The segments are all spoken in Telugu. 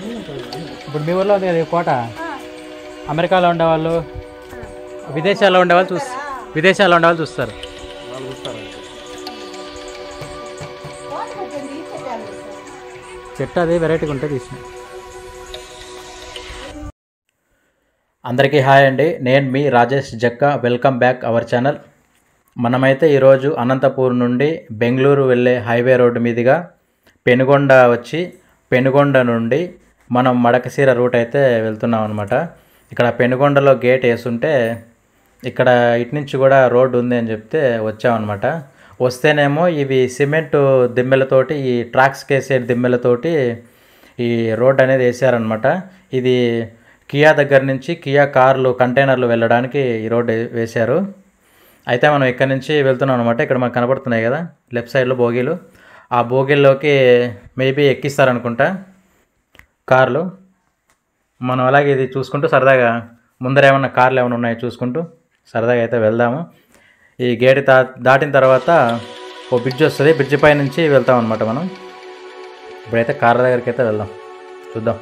ఇప్పుడు మీ ఊర్లో ఉంది కదా ఈ కోట, అమెరికాలో ఉండేవాళ్ళు, విదేశాల్లో ఉండేవాళ్ళు చూస్తారు. చెట్టు అది వెరైటీగా ఉంటే తీసిన. అందరికీ హాయ్ అండి, నేను మీ Rajesh Jakka. Welcome back our channel. మనమైతే ఈరోజు అనంతపూర్ నుండి బెంగళూరు వెళ్ళే హైవే రోడ్డు మీదుగా పెనుగొండ వచ్చి, పెనుగొండ నుండి మనం మడకశిర రూట్ అయితే వెళ్తున్నాం అనమాట. ఇక్కడ పెనుగొండలో గేట్ వేసుంటే ఇక్కడ ఇటు నుంచి కూడా రోడ్డు ఉంది అని చెప్తే వచ్చామన్నమాట. వస్తేనేమో ఇవి సిమెంటు దిమ్మెలతోటి, ఈ ట్రాక్స్కి వేసే దిమ్మెలతోటి ఈ రోడ్ అనేది వేసారనమాట. ఇది కియా దగ్గర నుంచి కియా కార్లు, కంటైనర్లు వెళ్ళడానికి ఈ రోడ్ వేశారు. అయితే మనం ఇక్కడ నుంచి వెళ్తున్నాం అనమాట. ఇక్కడ మనకు కనపడుతున్నాయి కదా లెఫ్ట్ సైడ్లో బోగీలు, ఆ బోగీల్లోకి మేబీ ఎక్కిస్తారనుకుంటా కార్లు. మనం అలాగే ఇది చూసుకుంటూ సరదాగా ముందర ఏమన్నా కార్లు ఏమైనా ఉన్నాయో చూసుకుంటూ సరదాగా అయితే వెళ్దాము. ఈ గేట్ దాటిన తర్వాత ఓ బ్రిడ్జ్ వస్తుంది, బ్రిడ్జ్ పై నుంచి వెళ్తాం అనమాట మనం. ఇప్పుడైతే కార్ల దగ్గరికి అయితే వెళ్దాం, చూద్దాం.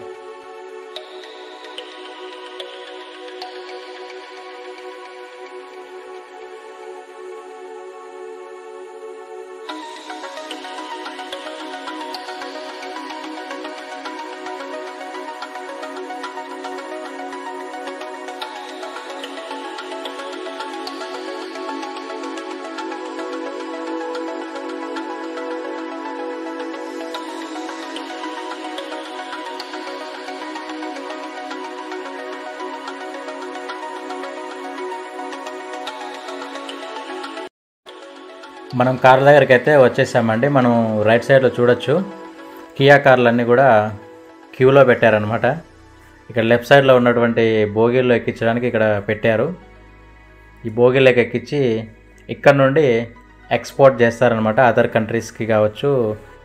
మనం కార్ల దగ్గరికి అయితే వచ్చేసామండి. మనం రైట్ సైడ్లో చూడొచ్చు కియా కార్లన్నీ కూడా క్యూలో పెట్టారనమాట. ఇక్కడ లెఫ్ట్ సైడ్లో ఉన్నటువంటి బోగీల్లో ఎక్కించడానికి ఇక్కడ పెట్టారు. ఈ బోగీలోకి ఎక్కించి ఇక్కడ నుండి ఎక్స్పోర్ట్ చేస్తారనమాట, అదర్ కంట్రీస్కి కావచ్చు,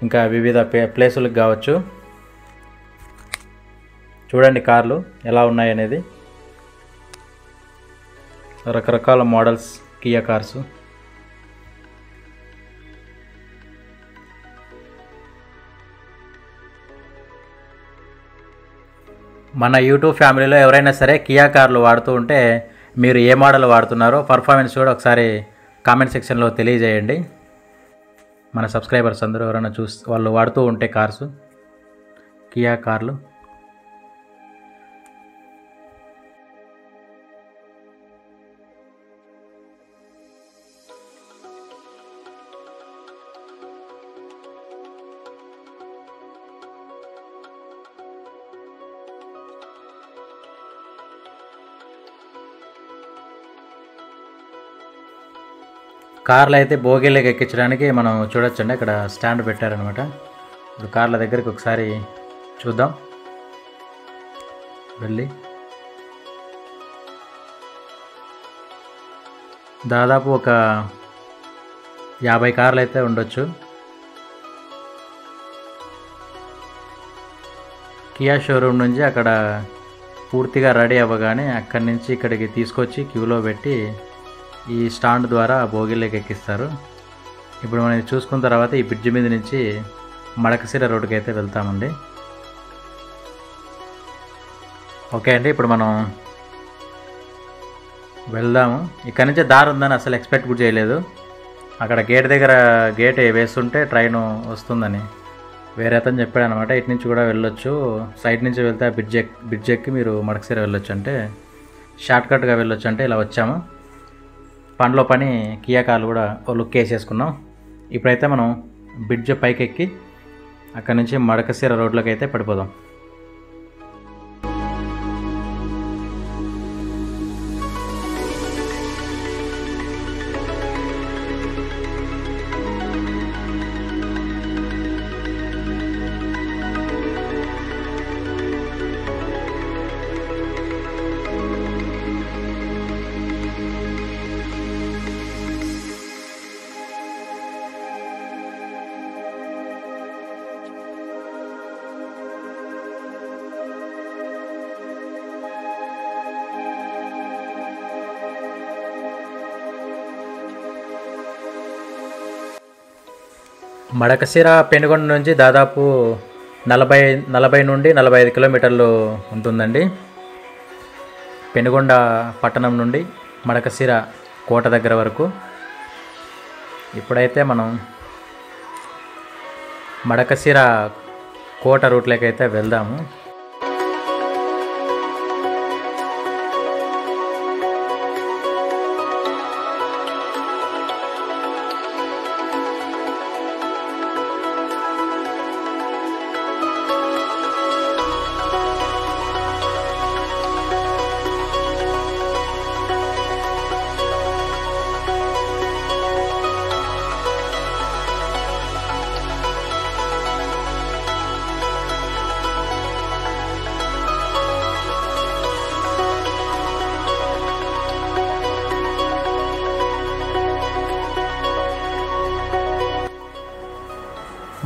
ఇంకా వివిధ ప్లేసులకు కావచ్చు. చూడండి కార్లు ఎలా ఉన్నాయి అనేది, రకరకాల మోడల్స్ కియా కార్సు. మన యూట్యూబ్ ఫ్యామిలీలో ఎవరైనా సరే కియా కార్లు వాడుతూ ఉంటే మీరు ఏ మోడల్ వాడుతున్నారో పర్ఫార్మెన్స్ కూడా ఒకసారి కామెంట్ సెక్షన్లో తెలియజేయండి. మన సబ్స్క్రైబర్స్ అందరూ ఎవరైనా వాళ్ళు వాడుతూ ఉంటే కార్సు, కియా కార్లు. కార్లు అయితే బోగీలోకి ఎక్కించడానికి మనం చూడొచ్చండి, అక్కడ స్టాండ్ పెట్టారనమాట. ఇప్పుడు కార్ల దగ్గరికి ఒకసారి చూద్దాం వెళ్ళి. దాదాపు ఒక 50 కార్లు అయితే ఉండొచ్చు. కియా షోరూమ్ నుంచి అక్కడ పూర్తిగా రెడీ అవ్వగానే అక్కడి నుంచి ఇక్కడికి తీసుకొచ్చి క్యూలో పెట్టి ఈ స్టాండ్ ద్వారా బోగీలోకి ఎక్కిస్తారు. ఇప్పుడు మనం చూసుకున్న తర్వాత ఈ బ్రిడ్జ్ మీద నుంచి మడకశిర రోడ్డుకి అయితే వెళ్తామండి. ఓకే అండి, ఇప్పుడు మనం వెళ్దాము. ఇక్కడ నుంచే దారి ఉందని అసలు ఎక్స్పెక్ట్ కూడా చేయలేదు. అక్కడ గేట్ దగ్గర గేట్ వేస్తుంటే ట్రైన్ వస్తుందని వేరే అతను చెప్పాడు అనమాట. ఇటు నుంచి కూడా వెళ్ళొచ్చు, సైడ్ నుంచి వెళ్తే ఆ బ్రిడ్జ్ ఎక్కి మీరు మడకశిర వెళ్ళొచ్చు అంటే, షార్ట్కట్గా వెళ్ళొచ్చు అంటే ఇలా వచ్చాము. పనిలో పని కియా కార్లు కూడా ఓ లుక్ వేసేసుకున్నాం. ఇప్పుడైతే మనం బ్రిడ్జ్ పైకి ఎక్కి అక్కడి నుంచి మడకశిర రోడ్లోకి అయితే పడిపోదాం. మడకశిర పెనుగొండ నుంచి దాదాపు 40 నుండి 45 కిలోమీటర్లు ఉంటుందండి. పెనుగొండ పట్టణం నుండి మడకశిర కోట దగ్గర వరకు. ఇప్పుడైతే మనం మడకశిర కోట రూట్లోకి అయితే వెళ్దాము.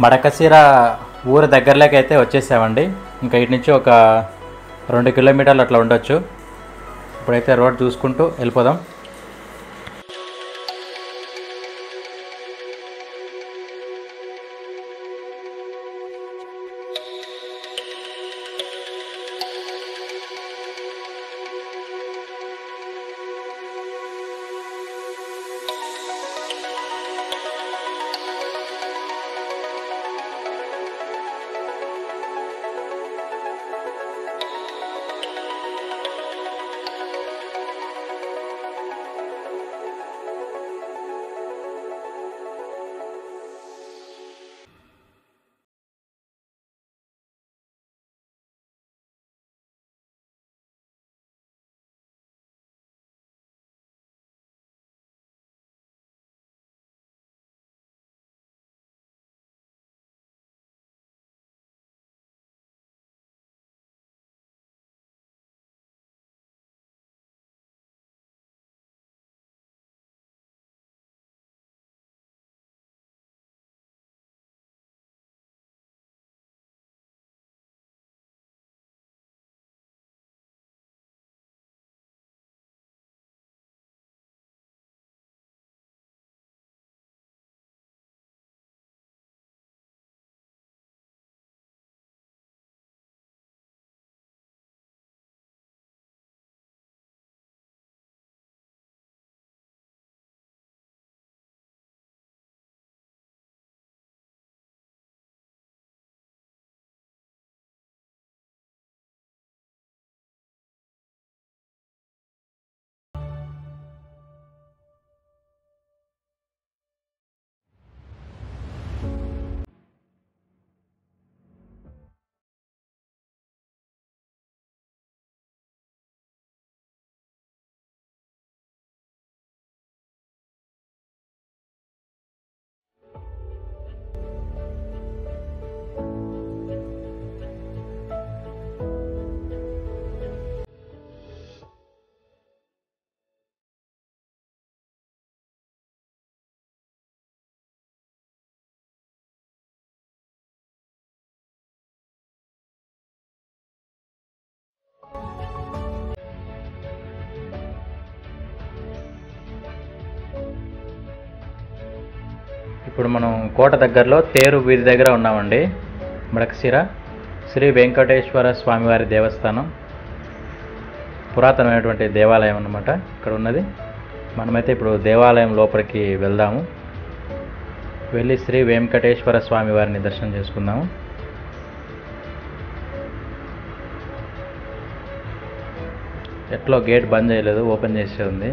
మడకశిర ఊరు దగ్గరలోకి అయితే వచ్చేసామండి. ఇంకా ఇటు నుంచి ఒక 2 కిలోమీటర్లు అట్లా ఉండొచ్చు. ఇప్పుడైతే రోడ్ చూసుకుంటూ వెళ్ళిపోదాం. ఇప్పుడు మనం కోట దగ్గరలో తేరు వీధి దగ్గర ఉన్నామండి. మడకశిర శ్రీ వెంకటేశ్వర స్వామివారి దేవస్థానం, పురాతనమైనటువంటి దేవాలయం అన్నమాట ఇక్కడ ఉన్నది. మనమైతే ఇప్పుడు దేవాలయం లోపలికి వెళ్దాము. వెళ్ళి శ్రీ వెంకటేశ్వర స్వామి వారిని దర్శనం చేసుకుందాము. ఎట్లో గేట్ బంద్ చేయలేదు, ఓపెన్ చేసే ఉంది.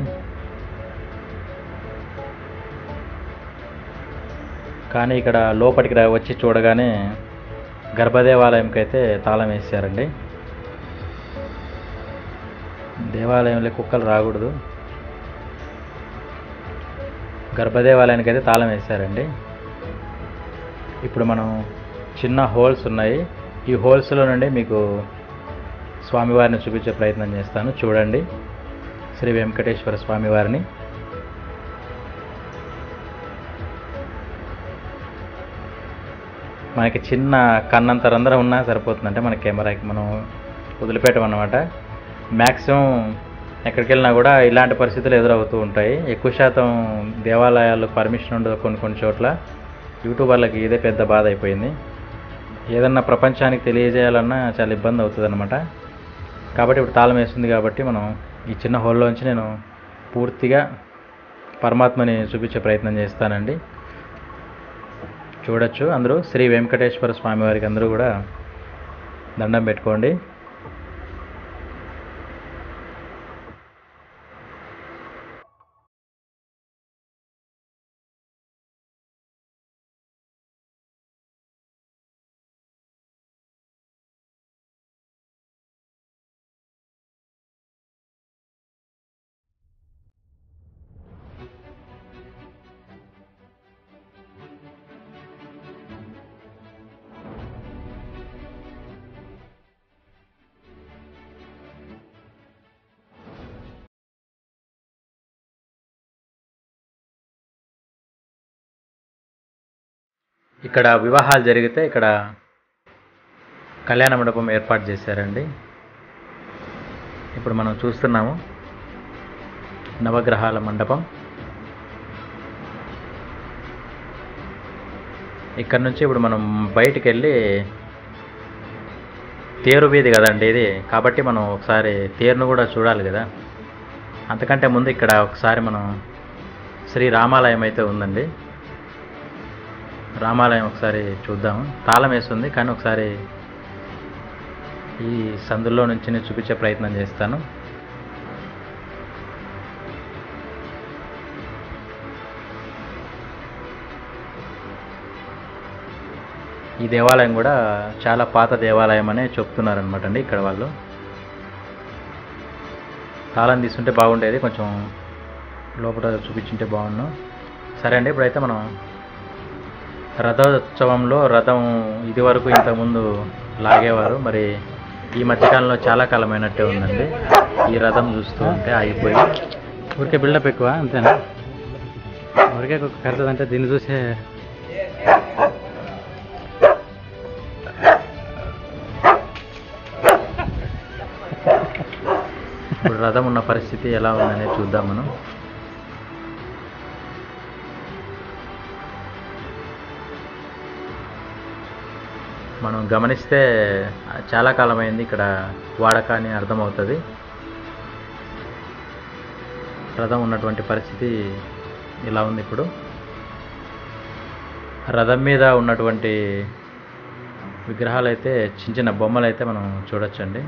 కానీ ఇక్కడ లోపలికి వచ్చి చూడగానే గర్భదేవాలయంకి అయితే తాళం వేసారండి. దేవాలయంలో కుక్కలు రాకూడదు. గర్భదేవాలయానికి అయితే తాళం వేసారండి. ఇప్పుడు మనం చిన్న హోల్స్ ఉన్నాయి. ఈ హోల్స్లో నుండి మీకు స్వామివారిని చూపించే ప్రయత్నం చేస్తాను. చూడండి శ్రీ వెంకటేశ్వర స్వామివారిని. మనకి చిన్న కన్నంత రంధ్రం ఉన్నా సరిపోతుందంటే మన కెమెరాకి మనం వదిలిపెట్టమన్నమాట. మ్యాక్సిమం ఎక్కడికి వెళ్ళినా కూడా ఇలాంటి పరిస్థితులు ఎదురవుతూ ఉంటాయి. ఎక్కువ శాతం దేవాలయాలు పర్మిషన్ ఉండదు కొన్ని చోట్ల. యూట్యూబర్లకి ఇదే పెద్ద బాధ అయిపోయింది. ఏదన్నా ప్రపంచానికి తెలియజేయాలన్నా చాలా ఇబ్బంది అవుతుంది అనమాట. కాబట్టి ఇప్పుడు తాళం వేస్తుంది కాబట్టి మనం ఈ చిన్న హోల్లోంచి నేను పూర్తిగా పరమాత్మని చూపించే ప్రయత్నం చేస్తానండి. చూడొచ్చు అందరూ శ్రీ వెంకటేశ్వర స్వామి వారికి అందరూ కూడా దండం పెట్టుకోండి. ఇక్కడ వివాహాలు జరిగితే ఇక్కడ కళ్యాణ మండపం ఏర్పాటు చేశారండి. ఇప్పుడు మనం చూస్తున్నాము నవగ్రహాల మండపం. ఇక్కడ నుంచి ఇప్పుడు మనం బయటికి వెళ్ళి తేరు వీధి కదండి ఇది, కాబట్టి మనం ఒకసారి తేరును కూడా చూడాలి కదా. అంతకంటే ముందు ఇక్కడ ఒకసారి మనం శ్రీ రామాలయం అయితే ఉందండి, రామాలయం ఒకసారి చూద్దాము. తాళం వేస్తుంది కానీ ఒకసారి ఈ సందుల్లో నుంచి నేను చూపించే ప్రయత్నం చేస్తాను. ఈ దేవాలయం కూడా చాలా పాత దేవాలయం అనే చెప్తున్నారనమాట అండి ఇక్కడ వాళ్ళు. తాళం తీసుకుంటే బాగుండేది, కొంచెం లోపల చూపించుంటే బాగుండు. సరే అండి, ఇప్పుడైతే మనం రథోత్సవంలో రథం ఇది వరకు ఇంతకుముందు లాగేవారు, మరి ఈ మధ్యకాలంలో చాలా కాలమైనట్టే ఉందండి ఈ రథం చూస్తూ ఉంటే. ఆగిపోయి ఊరికే బిల్డప్ ఎక్కువ అంతేనా, ఊరికే కడుతుందంటే దీన్ని చూసే. ఇప్పుడు రథం ఉన్న పరిస్థితి ఎలా ఉందనేది చూద్దాం మనం. మనం గమనిస్తే చాలా కాలమైంది ఇక్కడ వాడకాన్ని అర్థమవుతుంది. రథం ఉన్నటువంటి పరిస్థితి ఇలా ఉంది. ఇప్పుడు రథం మీద ఉన్నటువంటి విగ్రహాలు అయితే చిన్న చిన్న బొమ్మలు అయితే మనం చూడొచ్చండి.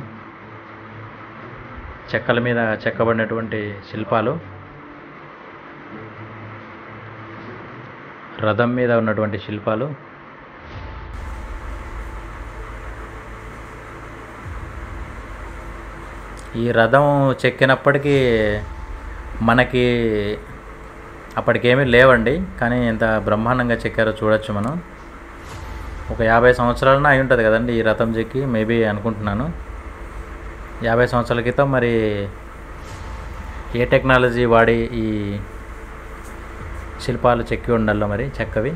చెక్కల మీద చెక్కబడినటువంటి శిల్పాలు, రథం మీద ఉన్నటువంటి శిల్పాలు. ఈ రథం చెక్కినప్పటికీ మనకి అప్పటికేమీ లేవండి, కానీ ఎంత బ్రహ్మాండంగా చెక్కారో చూడొచ్చు మనం. ఒక 50 సంవత్సరాలనే అయి ఉంటుంది కదండి ఈ రథం చెక్కి, మేబీ అనుకుంటున్నాను 50 సంవత్సరాల క్రితం. మరి ఏ టెక్నాలజీ వాడి ఈ శిల్పాలు చెక్కి ఉండాలో మరి చెక్కవి.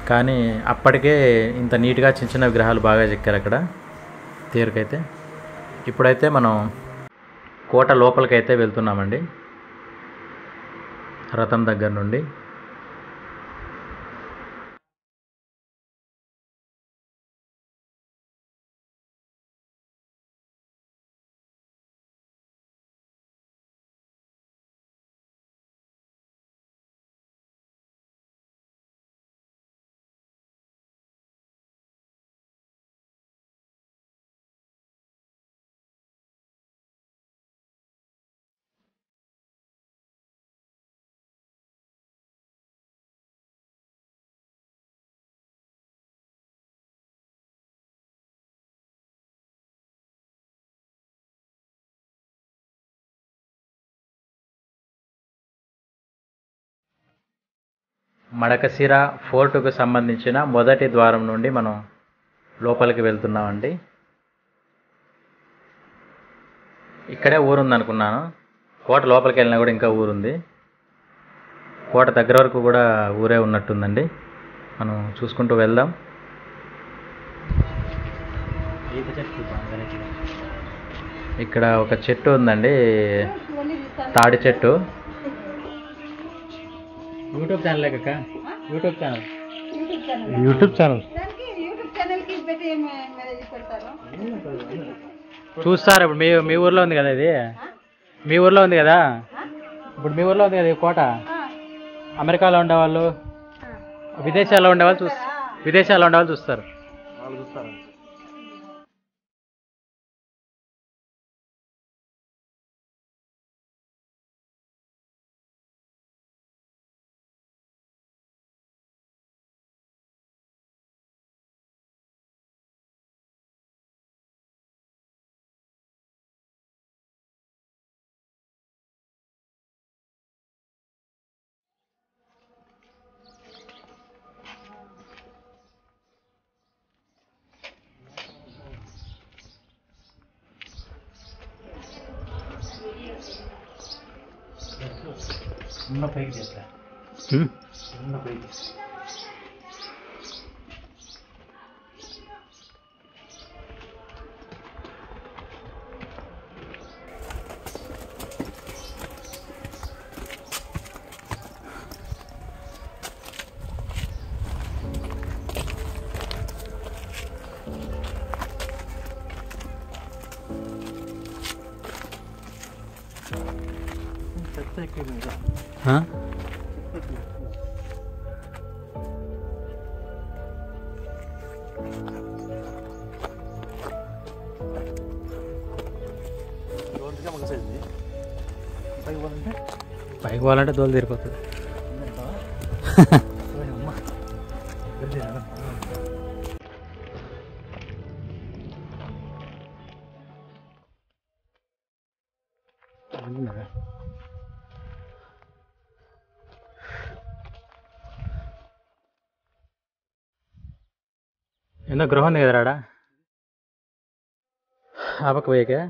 కానీ అప్పటికే ఇంత నీట్గా చిన్న చిన్న విగ్రహాలు బాగా చెక్కారు అక్కడ తేరుకైతే. ఇప్పుడైతే మనం కోట లోపలికైతే వెళ్తున్నామండి రథం దగ్గర నుండి. మడకశిర ఫోర్టుకు సంబంధించిన మొదటి ద్వారం నుండి మనం లోపలికి వెళ్తున్నామండి. ఇక్కడే ఊరుంది అనుకున్నాను, కోట లోపలికి వెళ్ళినా కూడా ఇంకా ఊరుంది. కోట దగ్గర వరకు కూడా ఊరే ఉన్నట్టుందండి. మనం చూసుకుంటూ వెళ్దాం. ఇక్కడ ఒక చెట్టు ఉందండి, తాడి చెట్టు. యూట్యూబ్ ఛానల్ కక్క, యూట్యూబ్ ఛానల్ చూస్తారు. ఇప్పుడు మీ ఊర్లో ఉంది కదా ఇది, మీ ఊర్లో ఉంది కదా, ఇప్పుడు మీ ఊర్లో ఉంది కదా ఈ కోట. అమెరికాలో ఉండేవాళ్ళు, విదేశాల్లో ఉండేవాళ్ళు చూస్తారు. ఉన్న పైకి చేస్తా, ఉన్న పైకి. పైకి పోవాలంటే దోలు తీరిపోతుంది. ఏందో గృహం ఉంది కదరాడా, ఆపక పోయాకే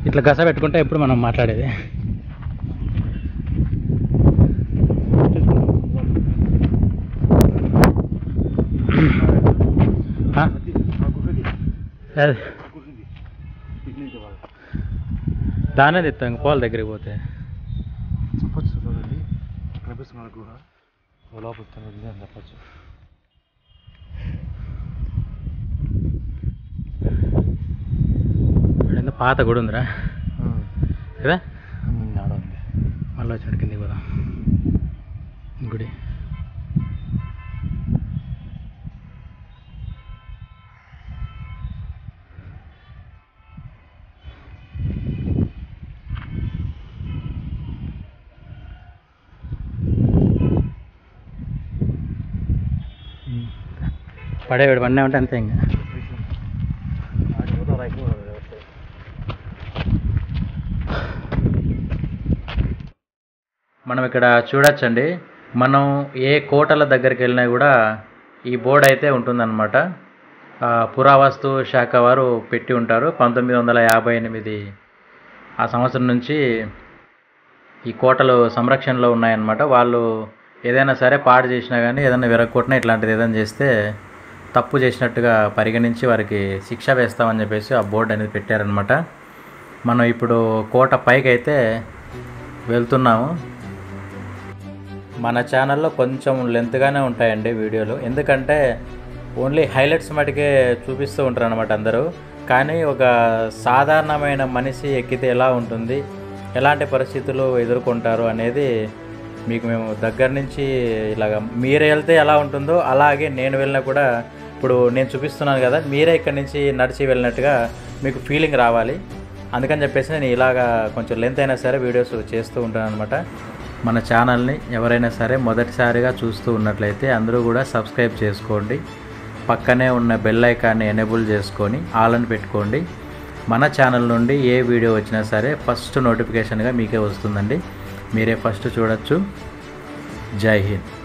ఇట్లా గస పెట్టుకుంటే ఎప్పుడు మనం మాట్లాడేది. దానే తెస్తాం ఇంక పోల దగ్గరికి పోతే. చెప్పచ్చు కనిపిస్తున్నారు కూడా లోపల అని చెప్పచ్చు. పాత గుడి ఉందిరా కదా, మళ్ళీ వచ్చాడు కిందికి పోదాం గుడి. పడేవాడు పన్నే ఉంటే అంతే. ఇంకా మనం ఇక్కడ చూడొచ్చండి, మనం ఏ కోటల దగ్గరికి వెళ్ళినా కూడా ఈ బోర్డు అయితే ఉంటుందన్నమాట. పురావస్తు శాఖ వారు పెట్టి ఉంటారు. 1958 ఆ సంవత్సరం నుంచి ఈ కోటలు సంరక్షణలో ఉన్నాయన్నమాట. వాళ్ళు ఏదైనా సరే పాడు చేసినా కానీ, ఏదైనా విరగొట్టినా, ఇట్లాంటిది ఏదైనా చేస్తే తప్పు చేసినట్టుగా పరిగణించి వారికి శిక్ష వేస్తామని చెప్పేసి ఆ బోర్డు అనేది పెట్టారనమాట. మనం ఇప్పుడు కోట పైకి అయితే వెళ్తున్నాము. మన ఛానల్లో కొంచెం లెంత్గానే ఉంటాయండి వీడియోలు, ఎందుకంటే ఓన్లీ హైలైట్స్ మటుకే చూపిస్తూ ఉంటారు అనమాట అందరూ. కానీ ఒక సాధారణమైన మనిషి ఎక్కితే ఎలా ఉంటుంది, ఎలాంటి పరిస్థితులు ఎదుర్కొంటారు అనేది మీకు మేము దగ్గర నుంచి ఇలాగ మీరే వెళ్తే ఎలా ఉంటుందో అలాగే నేను వెళ్ళినా కూడా, ఇప్పుడు నేను చూపిస్తున్నాను కదా, మీరే ఇక్కడి నుంచి నడిచి వెళ్ళినట్టుగా మీకు ఫీలింగ్ రావాలి. అందుకని చెప్పేసి నేను ఇలాగా కొంచెం లెంత్ అయినా సరే వీడియోస్ చేస్తూ ఉంటాను అనమాట. మన ఛానల్ని ఎవరైనా సరే మొదటిసారిగా చూస్తూ ఉన్నట్లయితే అందరూ కూడా సబ్స్క్రైబ్ చేసుకోండి. పక్కనే ఉన్న బెల్ ఐకాన్ని ఎనేబుల్ చేసుకొని ఆల్ అని పెట్టుకోండి. మన ఛానల్ నుండి ఏ వీడియో వచ్చినా సరే ఫస్ట్ నోటిఫికేషన్గా మీకే వస్తుందండి. మీరే ఫస్ట్ చూడొచ్చు. జై హింద్.